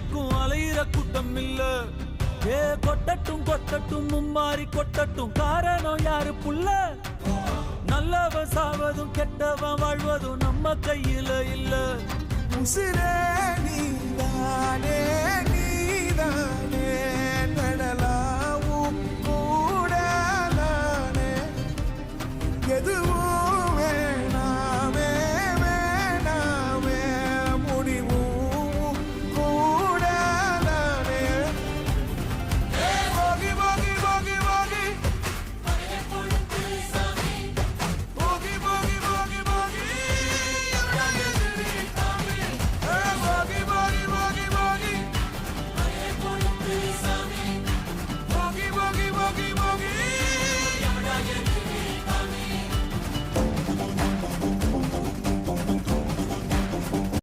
வரைக்கும் அலையிற கூட்டம் இல்ல. ஏ கொட்டட்டும் கொட்டட்டும் மும்மாறி கொட்டட்டும், காரணம் யாரு புள்ள? நல்லவன் சாவதும் கெட்டவன் வாழ்வதும் நம்ம கையில இல்ல. உசிரே